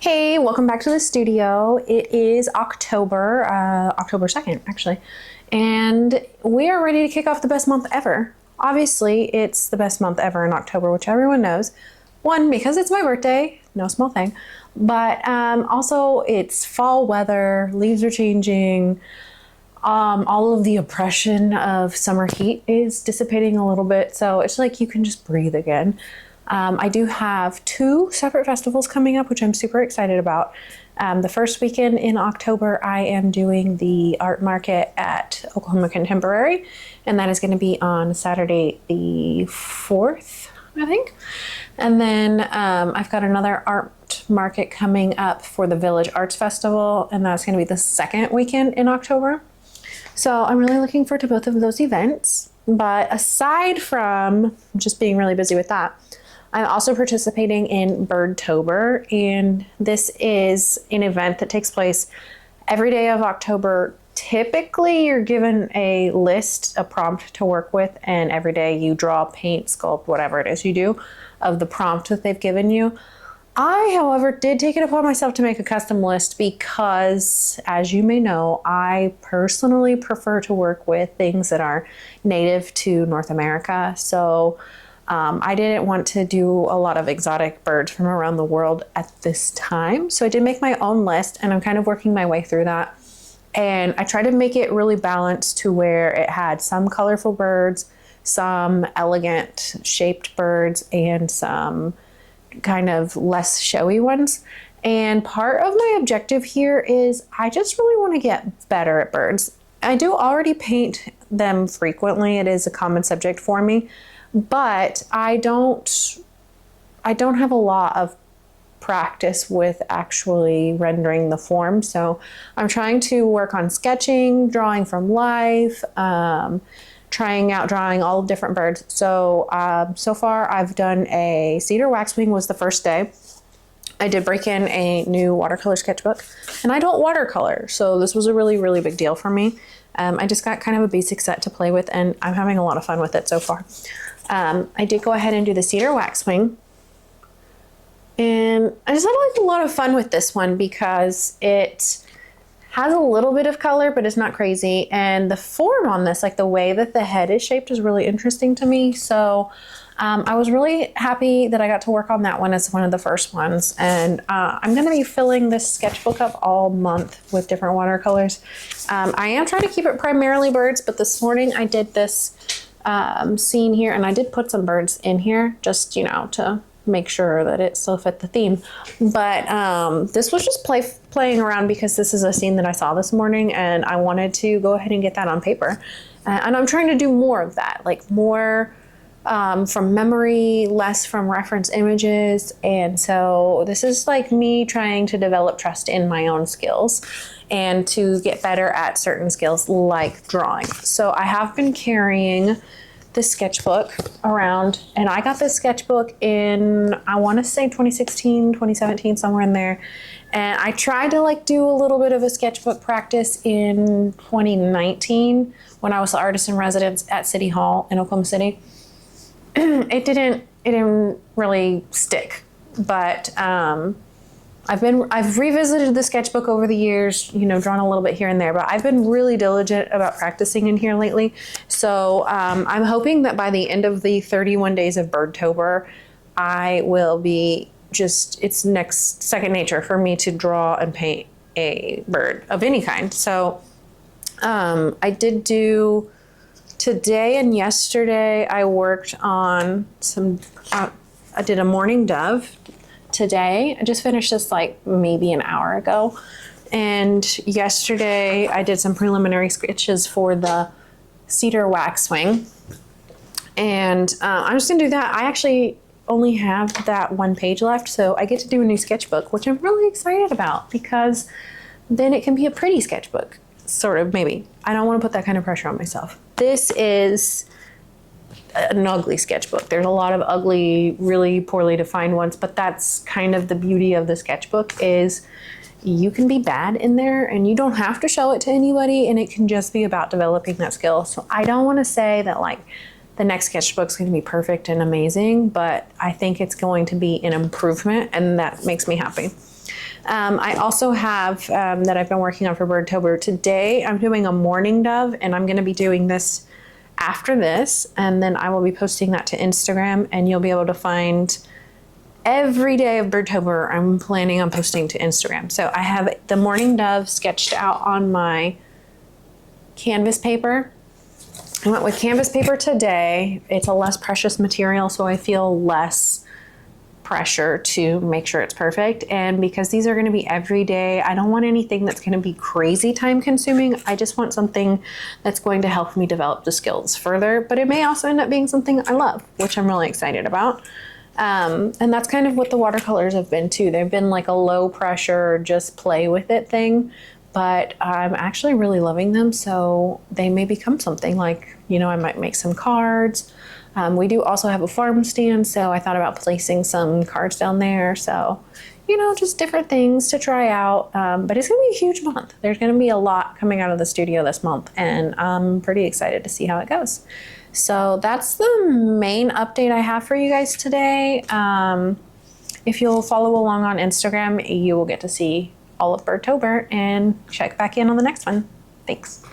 Hey, welcome back to the studio. It is October 2nd, actually, and we are ready to kick off the best month ever. Obviously, it's the best month ever in October, which everyone knows. One, because it's my birthday, no small thing, but also it's fall weather, leaves are changing, all of the oppression of summer heat is dissipating a little bit, so it's like you can just breathe again. I do have two separate festivals coming up, which I'm super excited about. The first weekend in October, I am doing the art market at Oklahoma Contemporary, and that is going to be on Saturday the 4th, I think. And then I've got another art market coming up for the Village Arts Festival, and that's going to be the second weekend in October. So I'm really looking forward to both of those events. But aside from just being really busy with that, I'm also participating in Birdtober, and this is an event that takes place every day of October. Typically, you're given a list, a prompt to work with, and every day you draw, paint, sculpt, whatever it is you do of the prompt that they've given you. I, however, did take it upon myself to make a custom list because, as you may know, I personally prefer to work with things that are native to North America. So I didn't want to do a lot of exotic birds from around the world at this time. So I did make my own list, and I'm kind of working my way through that. And I tried to make it really balanced to where it had some colorful birds, some elegant shaped birds, and some kind of less showy ones. And part of my objective here is I just really want to get better at birds. I do already paint them frequently. It is a common subject for me. But I don't have a lot of practice with actually rendering the form. So I'm trying to work on sketching, drawing from life, trying out drawing all different birds. So so far I've done a cedar waxwing was the first day. I did break in a new watercolor sketchbook, and I don't watercolor, so this was a really, really big deal for me. I just got kind of a basic set to play with, and I'm having a lot of fun with it so far. I did go ahead and do the cedar waxwing, and I just had like a lot of fun with this one because it has a little bit of color, but it's not crazy. And the form on this, like the way that the head is shaped, is really interesting to me. So I was really happy that I got to work on that one as one of the first ones. And I'm going to be filling this sketchbook up all month with different watercolors. I am trying to keep it primarily birds, but this morning I did this scene here, and I did put some birds in here just, you know, to make sure that it still fit the theme. But this was just playing around because this is a scene that I saw this morning, and I wanted to go ahead and get that on paper. And I'm trying to do more of that, like more from memory, less from reference images. And so this is like me trying to develop trust in my own skills and to get better at certain skills like drawing. So I have been carrying this sketchbook around, and I got this sketchbook in, I want to say 2016, 2017, somewhere in there. And I tried to like do a little bit of a sketchbook practice in 2019 when I was the artist in residence at City Hall in Oklahoma City. It didn't really stick, but I've revisited the sketchbook over the years, you know, drawn a little bit here and there, but I've been really diligent about practicing in here lately. So I'm hoping that by the end of the 31 days of Birdtober, I will be just, it's second nature for me to draw and paint a bird of any kind. So I did do today and yesterday, I worked on some, I did a mourning dove today. I just finished this like maybe an hour ago. And yesterday I did some preliminary sketches for the cedar waxwing. And I'm just gonna do that. I actually only have that one page left, so I get to do a new sketchbook, which I'm really excited about because then it can be a pretty sketchbook, sort of, maybe. I don't want to put that kind of pressure on myself. This is an ugly sketchbook. There's a lot of ugly, really poorly defined ones, but that's kind of the beauty of the sketchbook is you can be bad in there and you don't have to show it to anybody, and it can just be about developing that skill. So I don't want to say that like the next sketchbook's going to be perfect and amazing, but I think it's going to be an improvement, and that makes me happy. I also have that I've been working on for Birdtober. Today I'm doing a morning dove, and I'm going to be doing this after this, and then I will be posting that to Instagram, and you'll be able to find every day of Birdtober. I'm planning on posting to Instagram. So I have the morning dove sketched out on my canvas paper. I went with canvas paper today. It's a less precious material, so I feel less pressure to make sure it's perfect. And because these are going to be every day, I don't want anything that's going to be crazy time consuming. I just want something that's going to help me develop the skills further, but it may also end up being something I love, which I'm really excited about. And that's kind of what the watercolors have been too. They've been like a low pressure, just play with it thing, but I'm actually really loving them. So they may become something like, you know, I might make some cards. We do also have a farm stand, so I thought about placing some cards down there. So, you know, just different things to try out. But it's going to be a huge month. There's going to be a lot coming out of the studio this month, and I'm pretty excited to see how it goes. So that's the main update I have for you guys today. If you'll follow along on Instagram, you will get to see all of Birdtober and check back in on the next one. Thanks.